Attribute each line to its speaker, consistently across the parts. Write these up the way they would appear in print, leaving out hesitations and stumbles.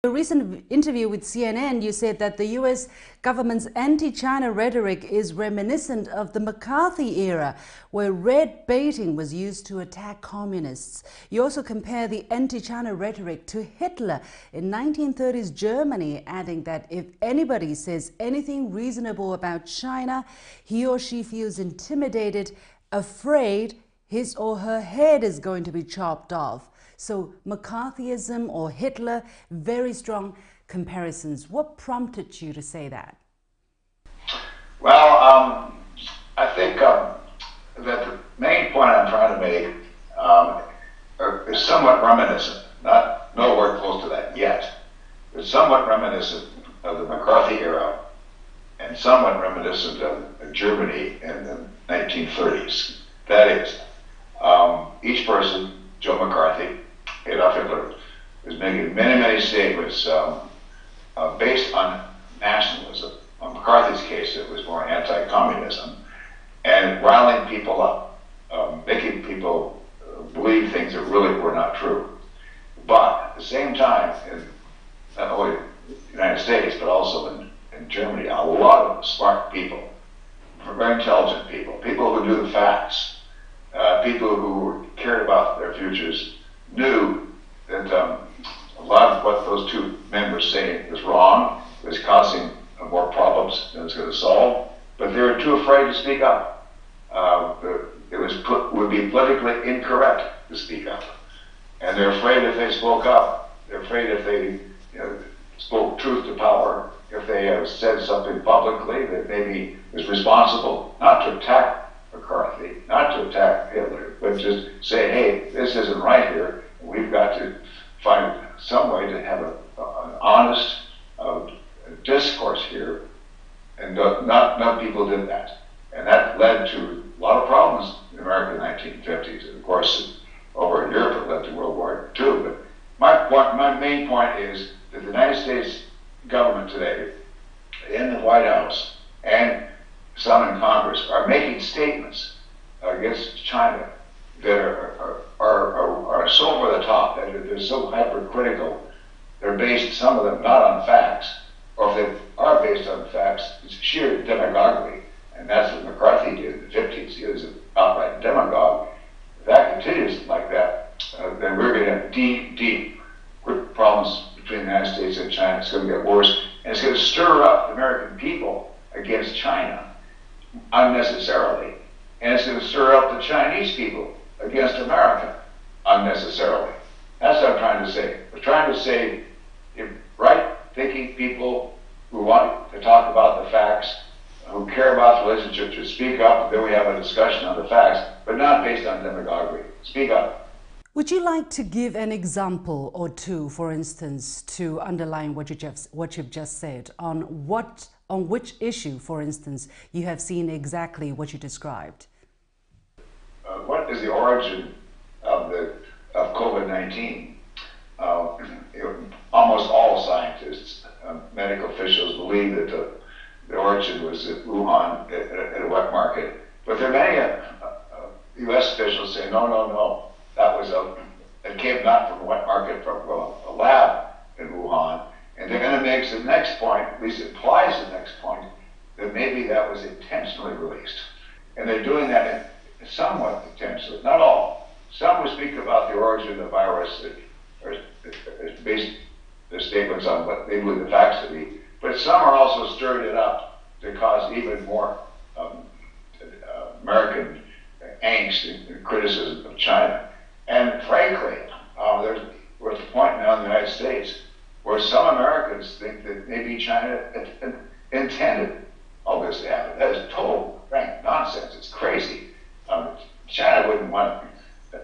Speaker 1: A recent interview with CNN, you said that the US government's anti-China rhetoric is reminiscent of the McCarthy era, where red baiting was used to attack communists. You also compare the anti-China rhetoric to Hitler in 1930s Germany, adding that if anybody says anything reasonable about China, he or she feels intimidated, afraid his or her head is going to be chopped off. So McCarthyism or Hitler, very strong comparisons. What prompted you to say that?
Speaker 2: Well, I think that the main point I'm trying to make is somewhat reminiscent, not nowhere close to that yet, but somewhat reminiscent of the McCarthy era and somewhat reminiscent of Germany in the 1930s. That is, each person, Joe McCarthy, Adolf Hitler, is making many, many statements based on nationalism. In McCarthy's case, it was more anti-communism, and riling people up, making people believe things that really were not true. But at the same time, in not only the United States, but also in Germany, a lot of smart people, very intelligent people, people who knew the facts, people who cared about their futures, knew that a lot of what those two men were saying was wrong, was causing more problems than it was going to solve, but they were too afraid to speak up. It would be politically incorrect to speak up. And they're afraid if they spoke up, they're afraid if they spoke truth to power, if they said something publicly that maybe was responsible, not to attack McCarthy, not to attack Hitler, but just say, hey, this isn't right here. We've got to find some way to have an honest discourse here. And not people did that. And that led to a lot of problems in America in the 1950s. And of course, over in Europe, it led to World War II. But my main point is that the United States government today, in the White House and some in Congress, are making statements against China that are so over the top, that they're so hypercritical. They're based, some of them, not on facts, or if they are based on facts, it's sheer demagoguery. And that's what McCarthy did in the 50s. He was an outright demagogue. If that continues like that, then we're going to have deep problems between the United States and China. It's going to get worse, and it's going to stir up the American people against China unnecessarily, and it's going to stir up the Chinese people against America unnecessarily. That's what I'm trying to say. We're trying to say if right-thinking people who want to talk about the facts, who care about the relationship, should speak up, then we have a discussion on the facts, but not based on demagoguery. Speak up.
Speaker 1: Would you like to give an example or two, for instance, to underline what you've just said, on which issue, for instance, you have seen exactly what you described?
Speaker 2: What is the origin of COVID-19? Almost all scientists, medical officials, believe that the origin was at Wuhan, at a wet market. But there are many U.S. officials saying, no, that was it came not from a wet market, from a lab in Wuhan. And they're going to make the next point, at least implies the next point, that maybe that was intentionally released. And they're doing that somewhat intentionally, not all. Some will speak about the origin of the virus that are based their statements on what they believe the facts to be, but some are also stirring it up to cause even more American angst and criticism of China. And frankly, we're at the point now in the United States where some Americans think that maybe China intended all this to happen. That is total, frank nonsense. It's crazy. China wouldn't want to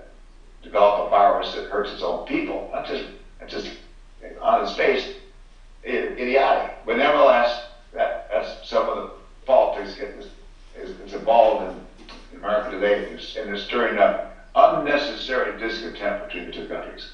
Speaker 2: develop a virus that hurts its own people. That's just on its face, idiotic. But nevertheless, that's some of the politics is involved in America today, and it's stirring up unnecessary discontent between the two countries.